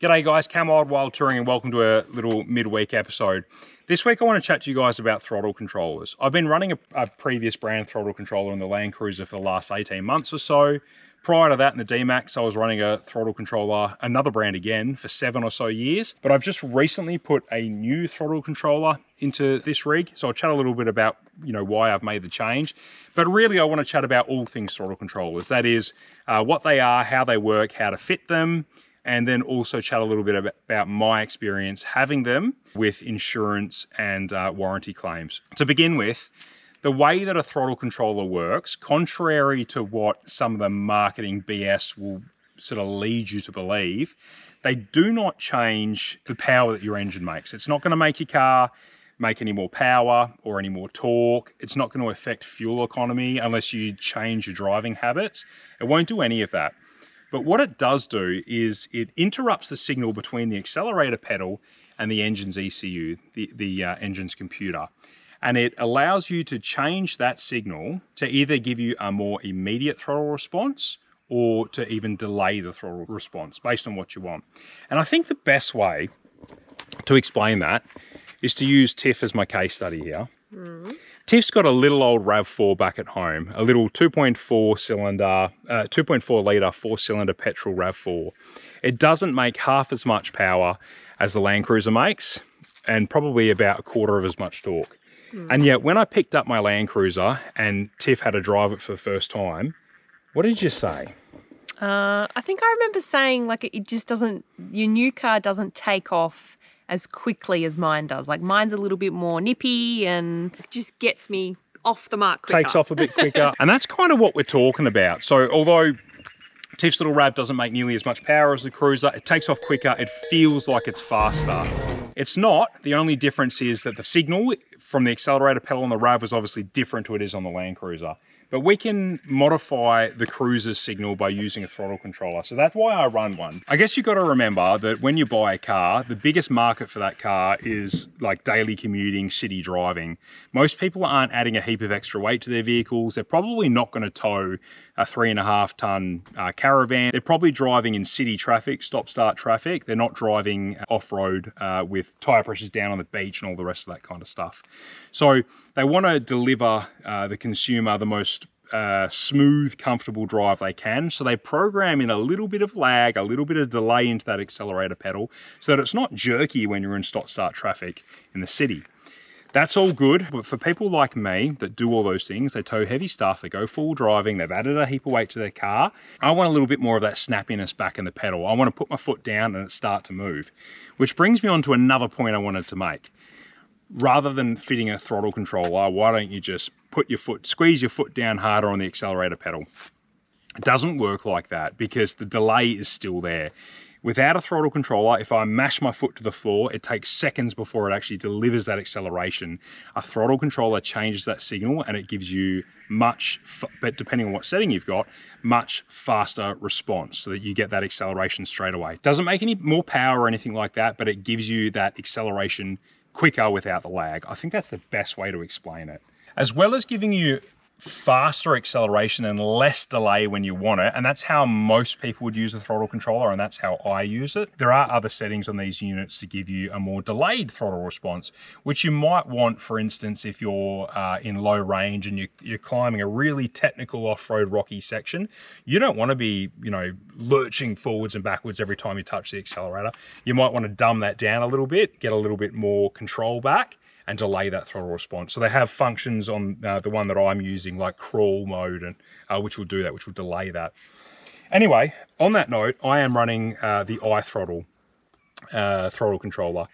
G'day guys, Cam Wild Touring and welcome to a little midweek episode. This week I want to chat to you guys about throttle controllers. I've been running a previous brand throttle controller in the Land Cruiser for the last 18 months or so. Prior to that in the D-Max I was running a throttle controller, another brand again, for 7 or so years. But I've just recently put a new throttle controller into this rig. So I'll chat a little bit about, why I've made the change. But really I want to chat about all things throttle controllers. That is what they are, how they work, how to fit them, and then also chat a little bit about my experience having them with insurance and warranty claims. To begin with, the way that a throttle controller works, contrary to what some of the marketing BS will sort of lead you to believe, they do not change the power that your engine makes. It's not going to make your car make any more power or any more torque. It's not going to affect fuel economy unless you change your driving habits. It won't do any of that. But what it does do is it interrupts the signal between the accelerator pedal and the engine's ECU, the engine's computer. And it allows you to change that signal to either give you a more immediate throttle response or to even delay the throttle response based on what you want. And I think the best way to explain that is to use Tiff as my case study here. Tiff's got a little old RAV4 back at home, a little 2.4 litre 4-cylinder petrol RAV4. It doesn't make half as much power as the Land Cruiser makes, and probably about a quarter of as much torque. And yet when I picked up my Land Cruiser and Tiff had to drive it for the first time, what did you say? I think I remember saying it just doesn't, your new car doesn't take off as quickly as mine does. Like mine's a little bit more nippy and it just gets me off the mark quicker. Takes off a bit quicker. And that's kind of what we're talking about. So although Tiff's little RAV doesn't make nearly as much power as the Cruiser, it takes off quicker, it feels like it's faster. It's not. The only difference is that the signal from the accelerator pedal on the RAV was obviously different to what it is on the Land Cruiser. But we can modify the Cruiser's signal by using a throttle controller. So that's why I run one. I guess you've got to remember that when you buy a car, the biggest market for that car is like daily commuting, city driving. Most people aren't adding a heap of extra weight to their vehicles. They're probably not going to tow a 3.5 ton caravan. They're probably driving in city traffic, stop-start traffic. They're not driving off-road with tyre pressures down on the beach and all the rest of that kind of stuff. So they want to deliver the consumer the most smooth, comfortable drive they can. So they program in a little bit of lag, a little bit of delay into that accelerator pedal so that it's not jerky when you're in stop-start traffic in the city. That's all good, but for people like me that do all those things, they tow heavy stuff, they go full driving, they've added a heap of weight to their car, I want a little bit more of that snappiness back in the pedal. I want to put my foot down and it start to move. Which brings me on to another point I wanted to make. Rather than fitting a throttle controller, why don't you just squeeze your foot down harder on the accelerator pedal? It doesn't work like that because the delay is still there. Without a throttle controller, if I mash my foot to the floor, it takes seconds before it actually delivers that acceleration. A throttle controller changes that signal and it gives you but depending on what setting you've got, much faster response so that you get that acceleration straight away. It doesn't make any more power or anything like that, but it gives you that acceleration quicker without the lag. I think that's the best way to explain it. As well as giving you faster acceleration and less delay when you want it, and that's how most people would use a throttle controller, and that's how I use it. There are other settings on these units to give you a more delayed throttle response, which you might want, for instance, if you're in low range and you're climbing a really technical off-road rocky section. You don't want to be, lurching forwards and backwards every time you touch the accelerator. You might want to dumb that down a little bit, get a little bit more control back, and delay that throttle response. So they have functions on the one that I'm using, like crawl mode, and which will do that, which will delay that. Anyway, on that note, I am running the iThrottle throttle controller.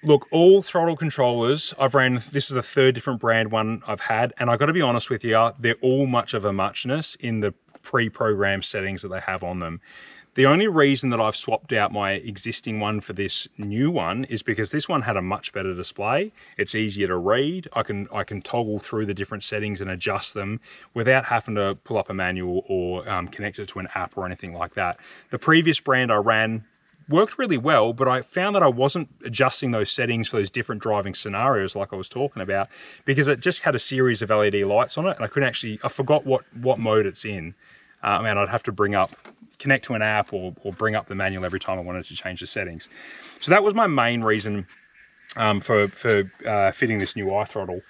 Look, all throttle controllers I've ran, this is the third different brand one I've had, and I've got to be honest with you, they're all much of a muchness in the pre-programmed settings that they have on them. The only reason that I've swapped out my existing one for this new one is because this one had a much better display. It's easier to read. I can toggle through the different settings and adjust them without having to pull up a manual or connect it to an app or anything like that. The previous brand I ran worked really well, but I found that I wasn't adjusting those settings for those different driving scenarios like I was talking about, because it just had a series of LED lights on it and I forgot what mode it's in. I'd have to bring up connect to an app or bring up the manual every time I wanted to change the settings. So that was my main reason for fitting this new iThrottle.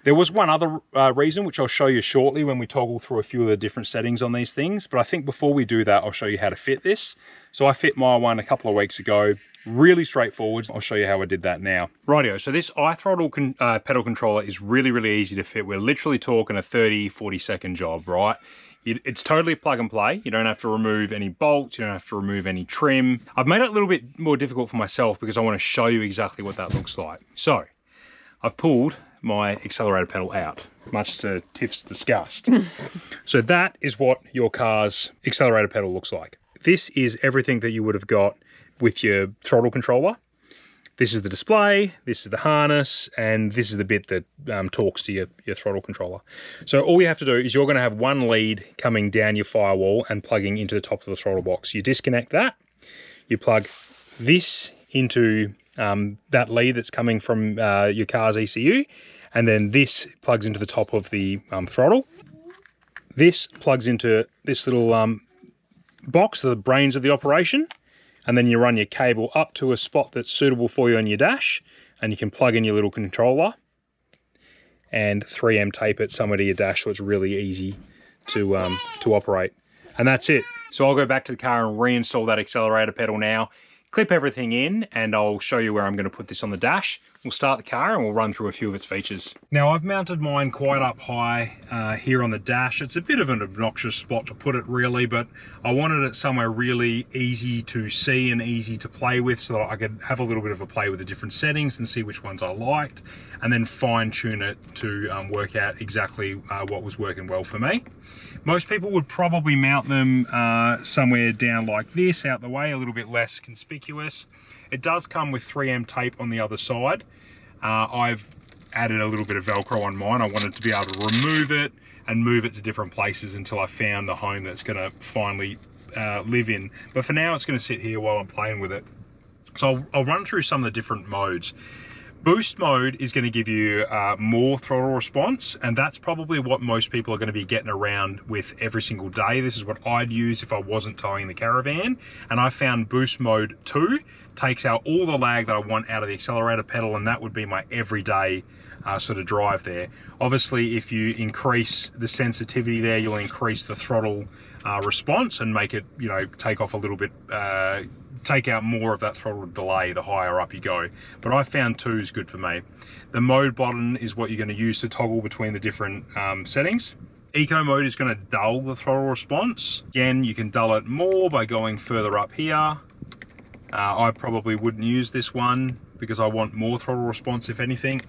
There was one other reason, which I'll show you shortly when we toggle through a few of the different settings on these things. But I think before we do that, I'll show you how to fit this. So I fit my one a couple of weeks ago. Really straightforward. I'll show you how I did that now. Rightio, so this iThrottle pedal controller is really, really easy to fit. We're literally talking a 30, 40 second job, right? It's totally plug and play. You don't have to remove any bolts. You don't have to remove any trim. I've made it a little bit more difficult for myself because I want to show you exactly what that looks like. So I've pulled my accelerator pedal out, much to Tiff's disgust. So that is what your car's accelerator pedal looks like. This is everything that you would have got with your throttle controller. This is the display, this is the harness, and this is the bit that talks to your throttle controller. So all you have to do is you're going to have one lead coming down your firewall and plugging into the top of the throttle box. You disconnect that, you plug this into that lead that's coming from your car's ECU, and then this plugs into the top of the throttle. This plugs into this little box, the brains of the operation, and then you run your cable up to a spot that's suitable for you on your dash, and you can plug in your little controller and 3M tape it somewhere to your dash so it's really easy to operate. And that's it. So I'll go back to the car and reinstall that accelerator pedal now, clip everything in, and I'll show you where I'm going to put this on the dash. We'll start the car and we'll run through a few of its features. Now I've mounted mine quite up high here on the dash. It's a bit of an obnoxious spot to put it really, but I wanted it somewhere really easy to see and easy to play with so that I could have a little bit of a play with the different settings and see which ones I liked, and then fine tune it to work out exactly what was working well for me. Most people would probably mount them somewhere down like this, out the way, a little bit less conspicuous. It does come with 3M tape on the other side. I've added a little bit of Velcro on mine. I wanted to be able to remove it and move it to different places until I found the home that's going to finally live in. But for now, it's going to sit here while I'm playing with it. So I'll run through some of the different modes. Boost mode is going to give you more throttle response, and that's probably what most people are going to be getting around with every single day. This is what I'd use if I wasn't towing the caravan, and I found Boost mode 2 takes out all the lag that I want out of the accelerator pedal, and that would be my everyday sort of drive there. Obviously, if you increase the sensitivity there, you'll increase the throttle response and make it, you know, take off a little bit, take out more of that throttle delay the higher up you go. But I found 2 is good for me. The mode button is what you're going to use to toggle between the different settings. Eco mode is going to dull the throttle response. Again, you can dull it more by going further up here. I probably wouldn't use this one because I want more throttle response, if anything.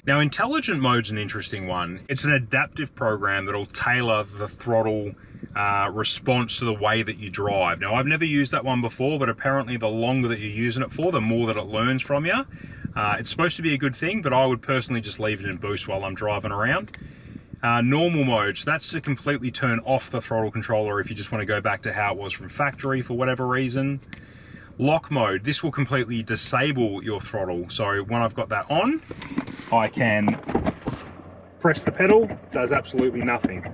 Now, intelligent mode's an interesting one. It's an adaptive program that'll tailor the throttle response to the way that you drive. Now, I've never used that one before, but apparently the longer that you're using it for, the more that it learns from you. It's supposed to be a good thing, but I would personally just leave it in boost while I'm driving around. Normal modes, that's to completely turn off the throttle controller if you just want to go back to how it was from factory for whatever reason. Lock mode, this will completely disable your throttle. So when I've got that on, I can press the pedal, does absolutely nothing.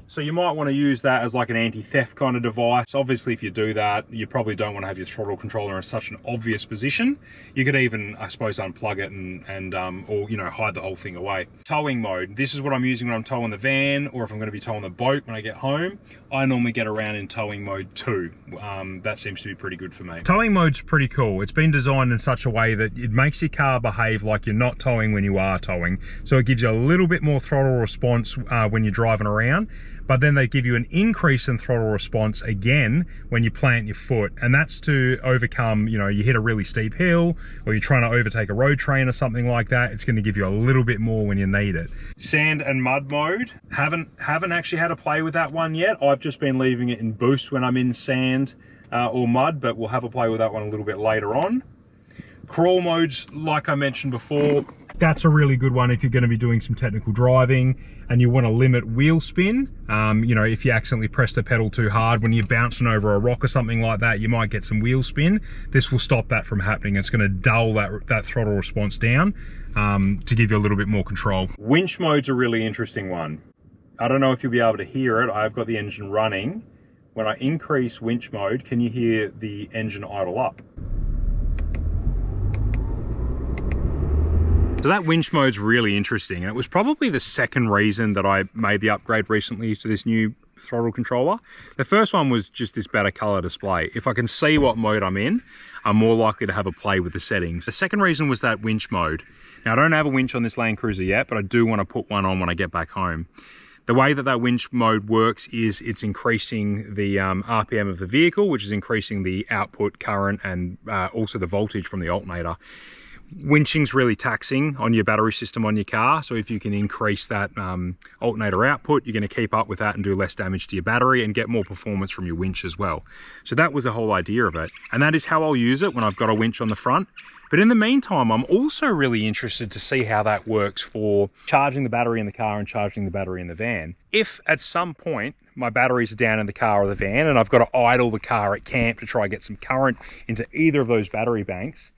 So you might want to use that as like an anti-theft kind of device. Obviously, if you do that, you probably don't want to have your throttle controller in such an obvious position. You could even, I suppose, unplug it and or, you know, hide the whole thing away. Towing mode. This is what I'm using when I'm towing the van, or if I'm going to be towing the boat when I get home. I normally get around in towing mode 2. That seems to be pretty good for me. Towing mode's pretty cool. It's been designed in such a way that it makes your car behave like you're not towing when you are towing. So it gives you a little bit more throttle response when you're driving around. But then they give you an increase in throttle response again when you plant your foot. And that's to overcome, you know, you hit a really steep hill or you're trying to overtake a road train or something like that. It's going to give you a little bit more when you need it. Sand and mud mode. Haven't actually had to play with that one yet. I've just been leaving it in boost when I'm in sand or mud, but we'll have a play with that one a little bit later on. Crawl modes, like I mentioned before, that's a really good one if you're going to be doing some technical driving and you want to limit wheel spin. You know, if you accidentally press the pedal too hard when you're bouncing over a rock or something like that, you might get some wheel spin. This will stop that from happening. It's going to dull that throttle response down to give you a little bit more control. Winch mode's a really interesting one. I don't know if you'll be able to hear it. I've got the engine running, when I increase winch mode, can you hear the engine idle up? So that winch mode's really interesting, and it was probably the second reason that I made the upgrade recently to this new throttle controller. The first one was just this better color display. If I can see what mode I'm in, I'm more likely to have a play with the settings. The second reason was that winch mode. Now, I don't have a winch on this Land Cruiser yet, but I do want to put one on when I get back home. The way that winch mode works is it's increasing the RPM of the vehicle, which is increasing the output current and also the voltage from the alternator. Winching's really taxing on your battery system on your car, so if you can increase that alternator output, you're going to keep up with that and do less damage to your battery and get more performance from your winch as well. So that was the whole idea of it, and that is how I'll use it when I've got a winch on the front. But in the meantime, I'm also really interested to see how that works for charging the battery in the car and charging the battery in the van. If at some point my batteries are down in the car or the van and I've got to idle the car at camp to try and get some current into either of those battery banks,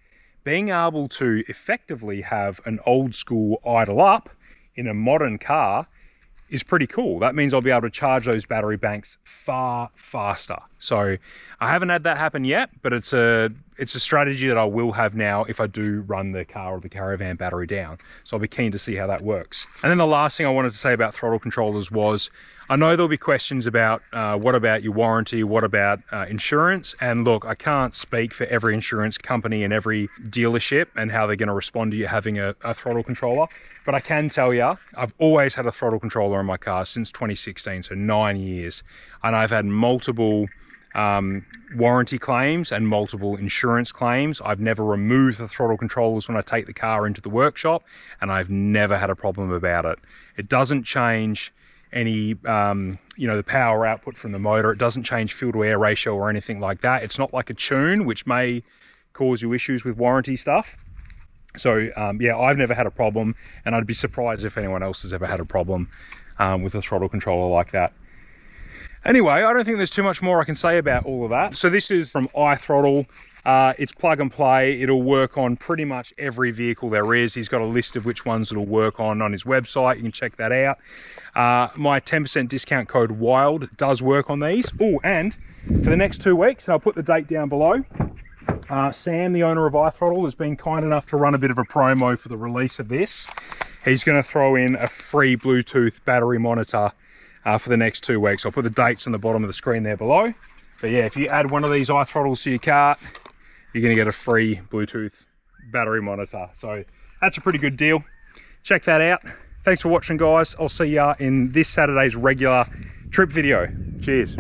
being able to effectively have an old school idle up in a modern car is pretty cool. That means I'll be able to charge those battery banks far faster. So I haven't had that happen yet, but it's a strategy that I will have now if I do run the car or the caravan battery down. So I'll be keen to see how that works. And then the last thing I wanted to say about throttle controllers was, I know there'll be questions about what about your warranty, what about insurance? And look, I can't speak for every insurance company and every dealership and how they're going to respond to you having a throttle controller. But I can tell you, I've always had a throttle controller in my car since 2016, so 9 years. And I've had multiple warranty claims and multiple insurance claims. I've never removed the throttle controllers when I take the car into the workshop, and I've never had a problem about it. It doesn't change any the power output from the motor. It doesn't change fuel to air ratio or anything like that. It's not like a tune, which may cause you issues with warranty stuff. So yeah, I've never had a problem, and I'd be surprised if anyone else has ever had a problem with a throttle controller like that. Anyway, I don't think there's too much more I can say about all of that. So this is from iThrottle. It's plug and play. It'll work on pretty much every vehicle there is. He's got a list of which ones it'll work on his website. You can check that out. My 10% discount code WILD does work on these. Oh, and for the next 2 weeks, and I'll put the date down below, Sam, the owner of iThrottle, has been kind enough to run a bit of a promo for the release of this. He's going to throw in a free Bluetooth battery monitor for the next 2 weeks. I'll put the dates on the bottom of the screen there below. But yeah, if you add one of these iThrottles to your cart, you're going to get a free Bluetooth battery monitor. So that's a pretty good deal. Check that out. Thanks for watching, guys. I'll see ya in this Saturday's regular trip video. Cheers.